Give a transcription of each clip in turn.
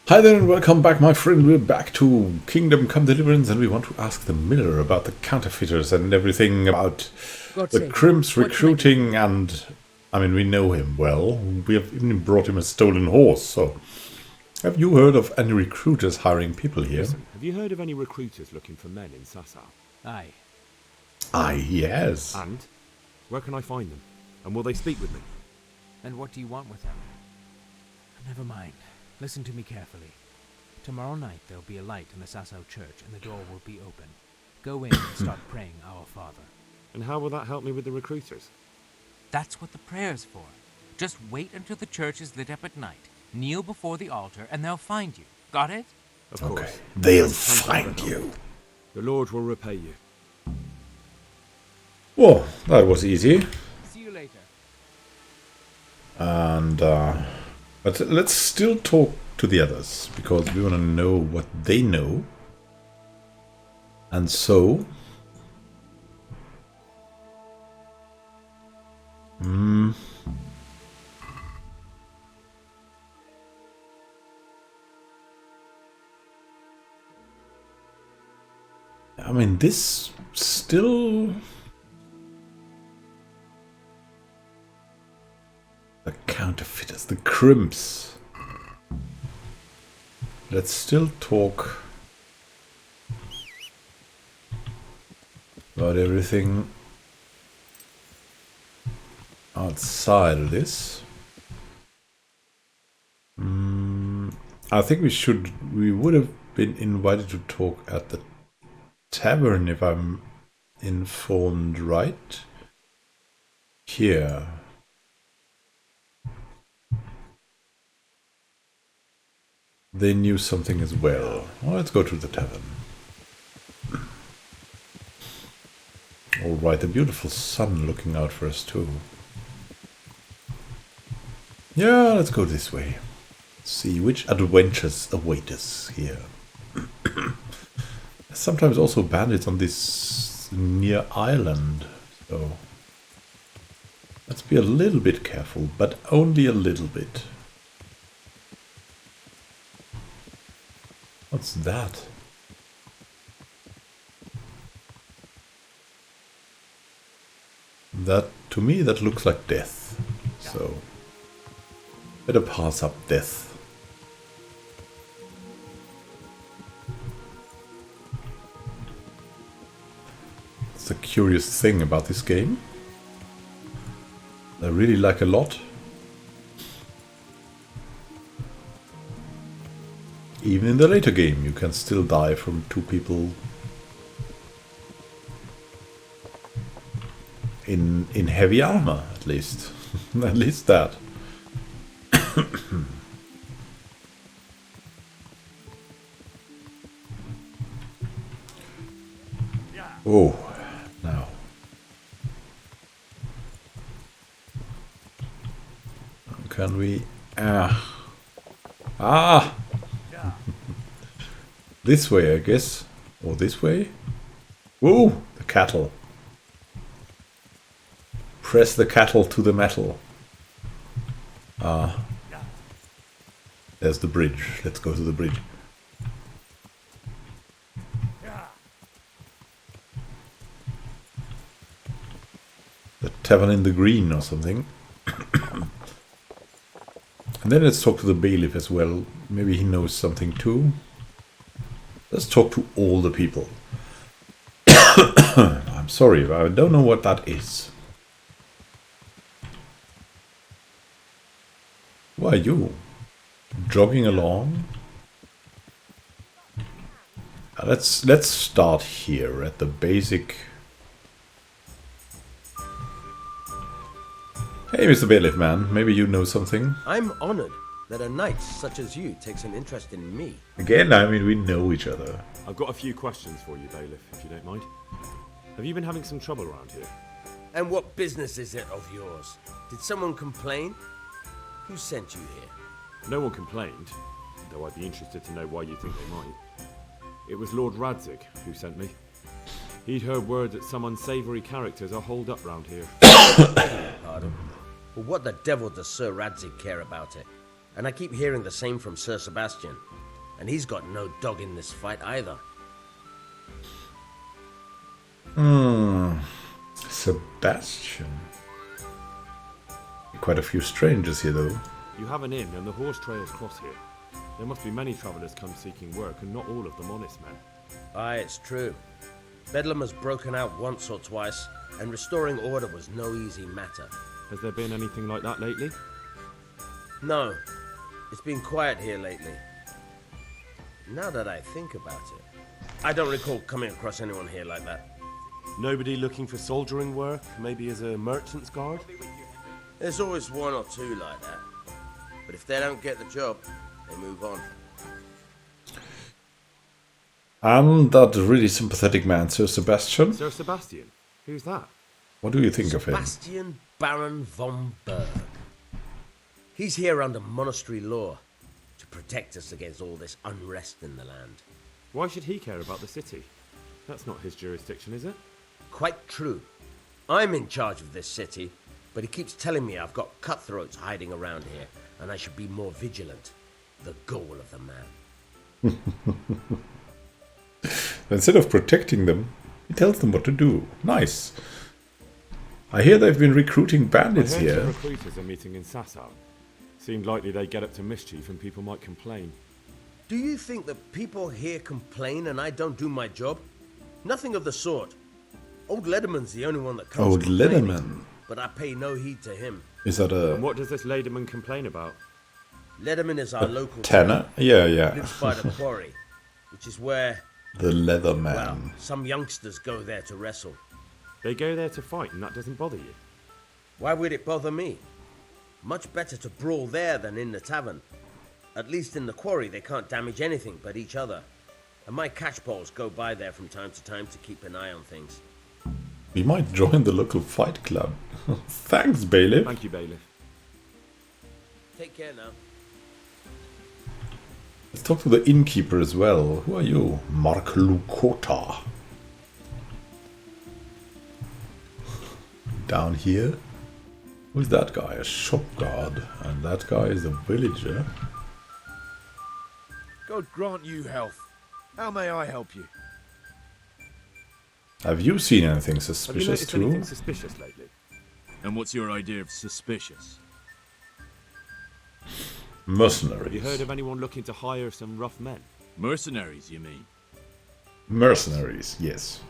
Hi there and welcome back, my friend. We're back to Kingdom Come Deliverance, and we want to ask the miller about the counterfeiters and everything about the crimps recruiting. And I mean, we know him well. We have even brought him a stolen horse. So, have you heard of any recruiters hiring people here? Listen, have you heard of any recruiters looking for men in Sasau? Aye. Aye, yes. And where can I find them? And will they speak with me? And what do you want with them? Never mind. Listen to me carefully. Tomorrow night there'll be a light in the Sasau church and the door will be open. Go in and start praying Our Father. And how will that help me with the recruiters? That's what the prayer's for. Just wait until the church is lit up at night. Kneel before the altar and they'll find you. Got it? Of course. Okay, they'll find you. The Lord will repay you. Well, that was easy. See you later. And but let's still talk to the others, because we want to know what they know. And so I mean, this still... The counterfeiters, the crimps. Let's still talk about everything outside of this. I think we would have been invited to talk at the tavern, if I'm informed right. Here. They knew something as well. Well, let's go to the tavern. Alright, a beautiful sun looking out for us too. Yeah, let's go this way. See which adventures await us here. Sometimes also bandits on this near island, so let's be a little bit careful, but only a little bit. What's that? That, to me, that looks like death. So, better pass up death. It's a curious thing about this game. I really like a lot. Even in the later game, you can still die from two people in heavy armor, at least. At least that. Oh, now. Can we... Ah! This way, I guess. Or this way? Woo! The cattle. Press the cattle to the metal. Ah. There's the bridge. Let's go to the bridge. The tavern in the green or something. And then let's talk to the bailiff as well. Maybe he knows something too. Let's talk to all the people. I'm sorry, but I don't know what that is. Who are you? Jogging along? Let's start here at the basic. Hey, Mr. Bailiff man, maybe you know something. I'm honored that a knight such as you takes an interest in me. Again, I mean, we know each other. I've got a few questions for you, Bailiff, if you don't mind. Have you been having some trouble around here? And what business is it of yours? Did someone complain? Who sent you here? No one complained, though I'd be interested to know why you think they might. It was Lord Radzig who sent me. He'd heard word that some unsavoury characters are holed up round here. Pardon? Well, what the devil does Sir Radzig care about it? And I keep hearing the same from Sir Sebastian. And he's got no dog in this fight either. Sebastian. Quite a few strangers here, though. You have an inn and the horse trails cross here. There must be many travellers come seeking work, and not all of them honest men. Aye, it's true. Bedlam has broken out once or twice, and restoring order was no easy matter. Has there been anything like that lately? No, it's been quiet here lately. Now that I think about it, I don't recall coming across anyone here like that. Nobody looking for soldiering work, maybe as a merchant's guard? There's always one or two like that. But if they don't get the job, they move on. And that really sympathetic man, Sir Sebastian. Sir Sebastian? Who's that? What do you think of him? Sebastian Baron von Berg. He's here under monastery law to protect us against all this unrest in the land. Why should he care about the city? That's not his jurisdiction, is it? Quite true. I'm in charge of this city, but he keeps telling me I've got cutthroats hiding around here, and I should be more vigilant. The goal of the man. Instead of protecting them, he tells them what to do. Nice. I hear they've been recruiting bandits I heard some here. recruiters are meeting in Sasau. Seemed likely they get up to mischief and people might complain. Do you think that people here complain and I don't do my job? Nothing of the sort. Old Lederman's the only one that comes Old complaining, Lederman. but I pay no heed to him. Is that a And what does this Lederman complain about? Lederman is our local tenor? Yeah, He yeah. lives by the quarry, which is where, The leather man. well, some youngsters go there to wrestle. They go there to fight and that doesn't bother you? Why would it bother me? Much better to brawl there than in the tavern. At least in the quarry they can't damage anything but each other. And my catchballs go by there from time to time to keep an eye on things. We might join the local fight club. Thanks, Bailiff. Thank you, Bailiff. Take care now. Let's talk to the innkeeper as well. Who are you? Mark Lukota. Down here? Who's that guy? A shop guard. And that guy is a villager. God grant you health. How may I help you? Have you seen anything Have you suspicious noticed too? anything suspicious lately? And what's your idea of suspicious? Mercenaries. Have you heard of anyone looking to hire some rough men? Mercenaries, you mean? Mercenaries, yes.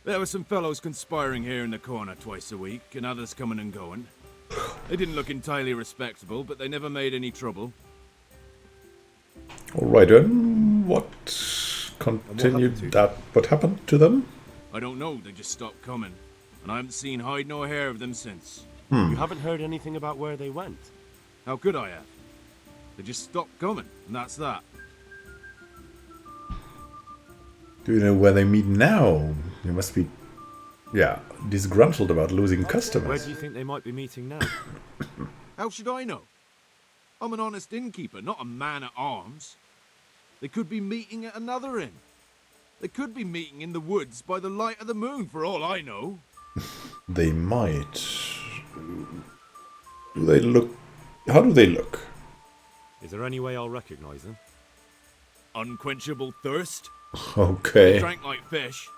There were some fellows conspiring here in the corner twice a week, and others coming and going. They didn't look entirely respectable, but they never made any trouble. Alright then, what continued to that? What happened to them? I don't know, they just stopped coming. And I haven't seen hide nor hair of them since. You haven't heard anything about where they went? How could I have? They just stopped coming, and that's that. Do you know where they meet now? They must be, yeah, disgruntled about losing Where customers. do you think they might be meeting now? How should I know? I'm an honest innkeeper, not a man at arms. They could be meeting at another inn. They could be meeting in the woods by the light of the moon, for all I know. They might. Do they look? How do they look? Is there any way I'll recognise them? Unquenchable thirst. Okay. Drank like fish.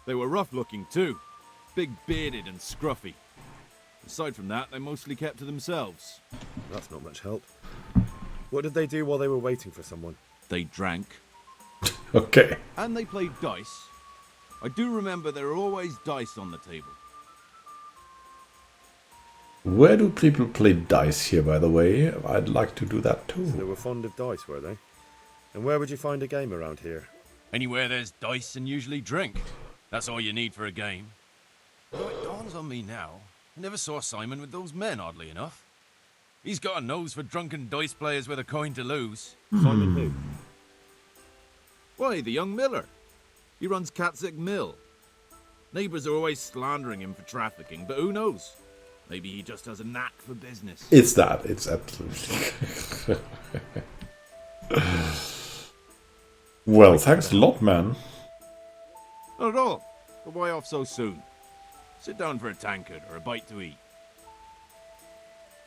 They were rough looking too. Big bearded and scruffy. Aside from that, they mostly kept to themselves. That's not much help. What did they do while they were waiting for someone? They drank. Okay. And they played dice. I do remember there were always dice on the table. Where do people play dice here, by the way? I'd like to do that So they too. were fond of dice, were they? And where would you find a game around here? Anywhere there's dice and usually drink. That's all you need for a game. Though it dawns on me now, I never saw Simon with those men, oddly enough. He's got a nose for drunken dice players with a coin to lose. Simon who? Why, the young miller. He runs Katzig Mill. Neighbours are always slandering him for trafficking, but who knows? Maybe he just has a knack for business. It's that. It's absolutely. Well, thanks a lot, man. Not at all. But why off so soon? Sit down for a tankard or a bite to eat.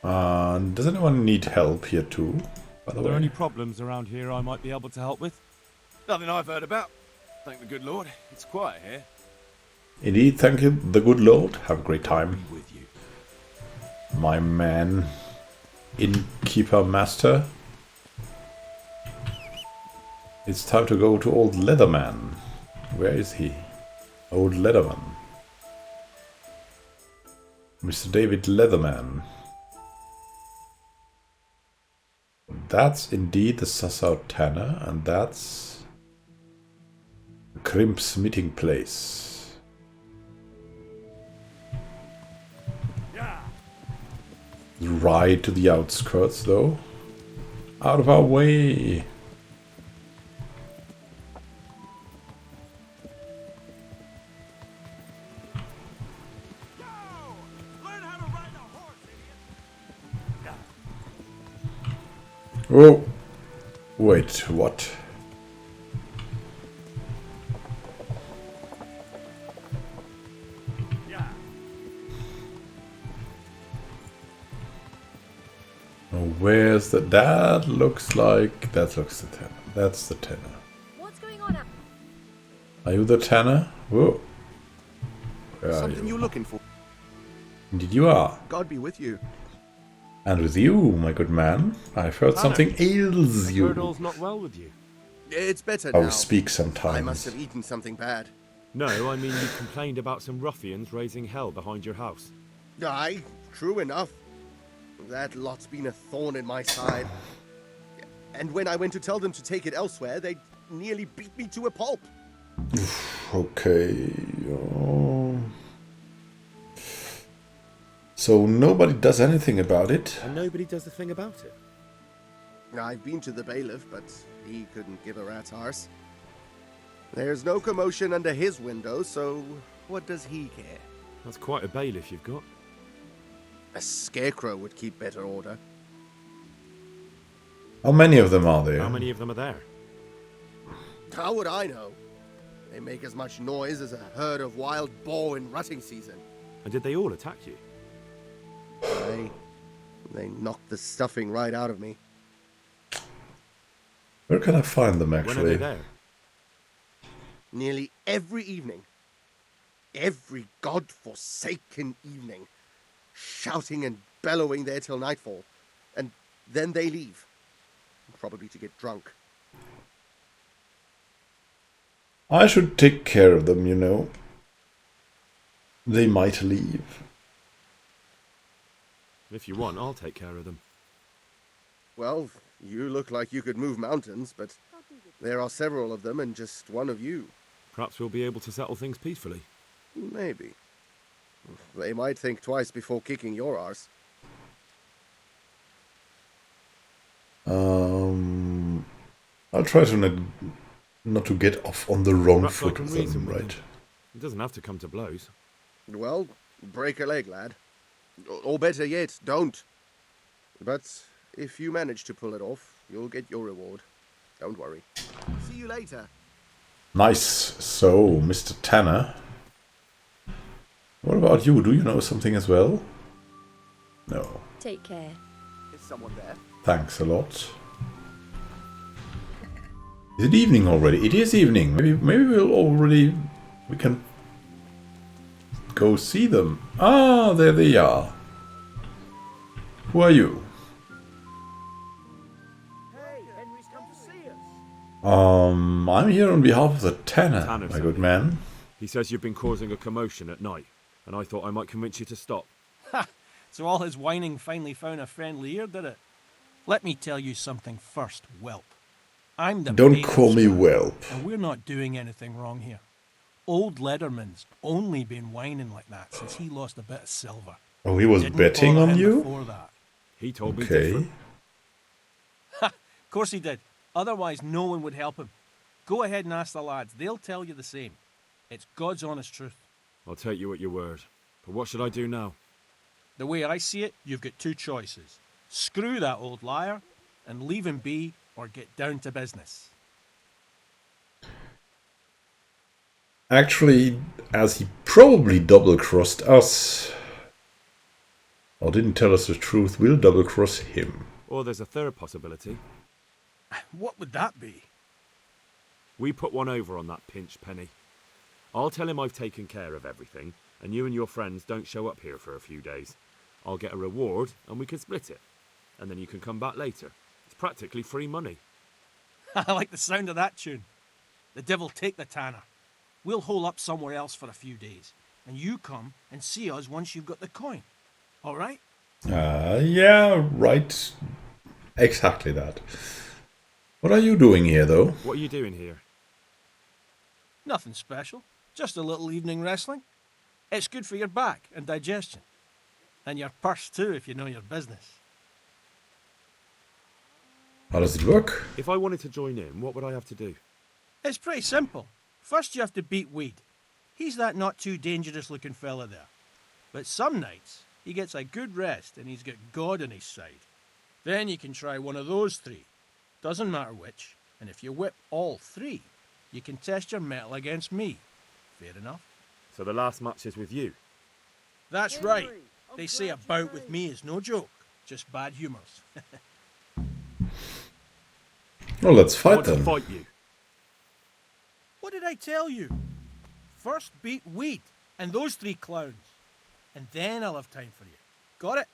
Does anyone need help here too, by the Are there way? any problems around here I might be able to help with? Nothing I've heard about. Thank the good Lord. It's quiet here. Indeed, thank you, the good Lord. Have a great time. Be with you. My man. Innkeeper master. It's time to go to Old Leatherman. Where is he? Old Leatherman. Mr. David Leatherman. That's indeed the Sassau Tanner, and that's Crimp's meeting place. Ride to the outskirts, though. Out of our way! Oh! Wait, what? Oh, where's the... That looks like... That looks the Tanner. That's the Tanner. What's going on? Are you the Tanner? Whoa. Where are Something you? you're looking for. Indeed you are. God be with you. And with you, my good man. I've heard Tanner, something ails I've you. heard all's not well with you. It's better I now. will speak I must sometimes. have eaten something bad. No, I mean you complained about some ruffians raising hell behind your house. Aye, true enough. That lot's been a thorn in my side. And when I went to tell them to take it elsewhere, they nearly beat me to a pulp. Okay. Oh. So nobody does anything about it. And nobody does a thing about it. I've been to the bailiff, but he couldn't give a rat's arse. There's no commotion under his window, so what does he care? That's quite a bailiff you've got. A scarecrow would keep better order. How many of them are there? How many of them are there? How would I know? They make as much noise as a herd of wild boar in rutting season. And did they all attack you? They knocked the stuffing right out of me. Where can I find them When are they actually? there? Nearly every evening. Every god-forsaken evening. Shouting and bellowing there till nightfall. And then they leave. Probably to get drunk. I should take care of them, you know. They might leave. If you want, I'll take care of them. Well, you look like you could move mountains, but there are several of them and just one of you. Perhaps we'll be able to settle things peacefully. Maybe. They might think twice before kicking your arse. I'll try to not to get off on the wrong Perhaps I foot can with reason them, with right? them. It doesn't have to come to blows. Well, break a leg, lad. Or better yet, don't. But if you manage to pull it off, you'll get your reward. Don't worry. See you later. Nice. So, Mr. Tanner. What about you? Do you know something as well? No. Take care. Is someone there? Thanks a lot. Is it evening already? It is evening. Maybe we can go see them. Ah, there they are. Who are you? Hey, Henry's come to see us. I'm here on behalf of the Tanner, Tanner, my good something. man. He says you've been causing a commotion at night, and I thought I might convince you to stop. So all his whining finally found a friendly ear, did it? Let me tell you something first, whelp. I'm the Don't bailiff's call me man, whelp. and we're not doing anything wrong here. Old Lederman's only been whining like that since he lost a bit of silver. Oh, he was Didn't betting bother on him you? Before that. He told me Okay. different. Of course he did. Otherwise, no one would help him. Go ahead and ask the lads. They'll tell you the same. It's God's honest truth. I'll take you at your word. But what should I do now? The way I see it, you've got two choices. Screw that old liar and leave him be, or get down to business. Actually, as he probably double-crossed us, or didn't tell us the truth, we'll double-cross him. Or there's a third possibility. What would that be? We put one over on that pinch penny. I'll tell him I've taken care of everything, and you and your friends don't show up here for a few days. I'll get a reward, and we can split it. And then you can come back later. It's practically free money. I like the sound of that tune. The devil take the tanner. We'll hole up somewhere else for a few days, and you come and see us once you've got the coin. All right? Yeah, right. Exactly that. What are you doing here, though? What are you doing here? Nothing special. Just a little evening wrestling. It's good for your back and digestion. And your purse too, if you know your business. How does it work? If I wanted to join in, what would I have to do? It's pretty simple. First you have to beat Weed. He's that not too dangerous looking fella there. But some nights, he gets a good rest and he's got God on his side. Then you can try one of those three. Doesn't matter which. And if you whip all three, you can test your mettle against me. Fair enough? So the last match is with you? That's right. They say a bout with me is no joke. Just bad humours. Well, let's I fight want to then. fight you. What did I tell you? First beat Weed and those three clowns. And then I'll have time for you. Got it?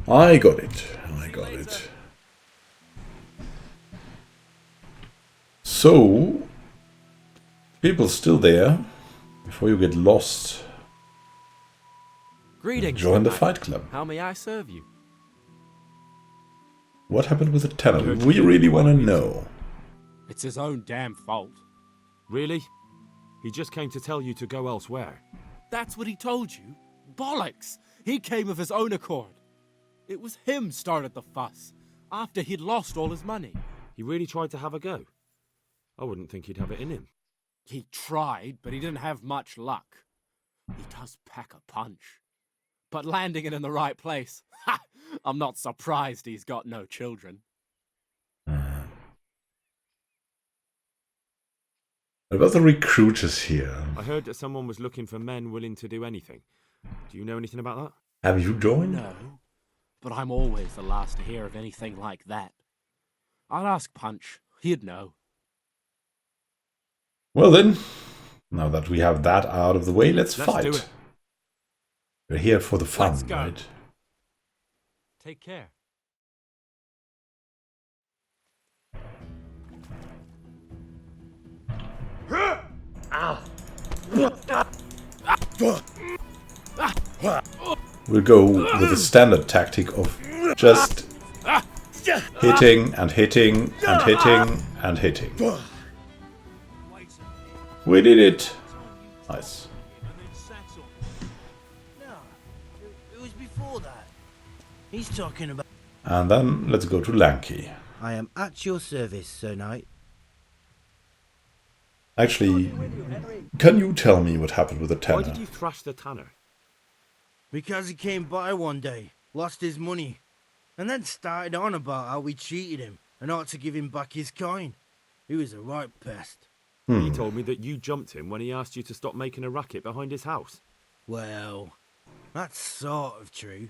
I got it. So, people still there. Before you get lost, Greetings. join the Fight Club. How may I serve you? What happened with the tenor? We really want to know. It's his own damn fault. Really? He just came to tell you to go elsewhere. That's what he told you? Bollocks! He came of his own accord. It was him started the fuss, after he'd lost all his money. He really tried to have a go. I wouldn't think he'd have it in him. He tried, but he didn't have much luck. He does pack a punch. But landing it in the right place, ha! I'm not surprised he's got no children. What about the recruiters here? I heard that someone was looking for men willing to do anything. Do you know anything about that? Have you joined? No, but I'm always the last to hear of anything like that. I'd ask Punch. He'd know. Well then, now that we have that out of the way, let's fight. do it. We're here for the fun, Let's go. right? Take care. We'll go with the standard tactic of just hitting and hitting and hitting and hitting. We did it! Nice. No, it was before that. He's talking about... And then let's go to Lanky. I am at your service, Sir Knight. Actually, can you tell me what happened with the Why tenor? did you thrash the tanner? Because he came by one day, lost his money, and then started on about how we cheated him and ought to give him back his coin. He was a right pest. He told me that you jumped him when he asked you to stop making a racket behind his house. Well, that's sort of true.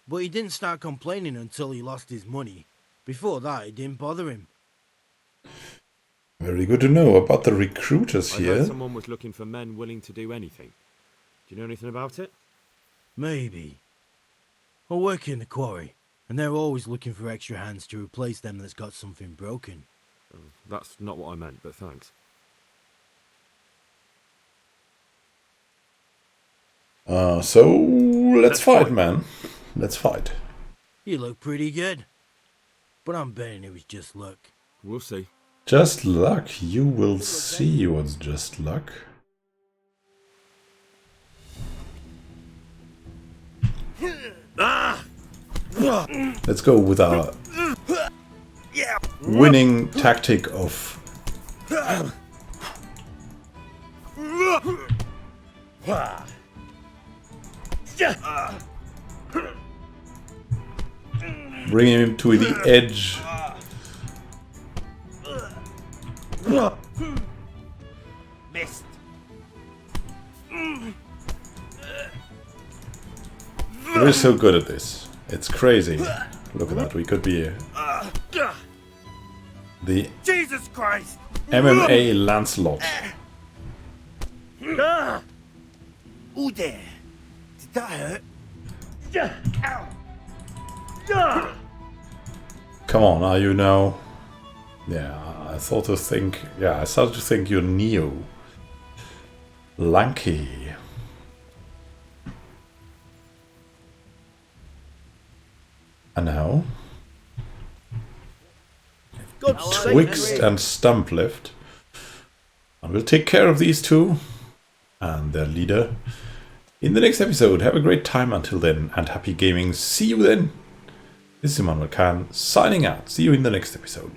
But he didn't start complaining until he lost his money. Before that, it didn't bother him. Very good to know about the recruiters I here. heard someone was looking for men willing to do anything. Do you know anything about it? Maybe. I work in the quarry, and they're always looking for extra hands to replace them that's got something broken. Oh, that's not what I meant, but thanks. So let's fight, man. Let's fight. You look pretty good. But I'm betting it was just luck. We'll see. Just luck. You will see what's just luck. Let's go with our winning tactic of bringing him to the edge. Missed. We're so good at this. It's crazy. Look at that. We could be the Jesus Christ! MMA Lancelot. Who there? Did that hurt? Come on, are you now? Yeah, I started to think you're Neo. Lanky. And now? Twixt and Stumplift. And we'll take care of these two and their leader in the next episode. Have a great time until then, and happy gaming. See you then. This is Immanuel signing out. See you in the next episode.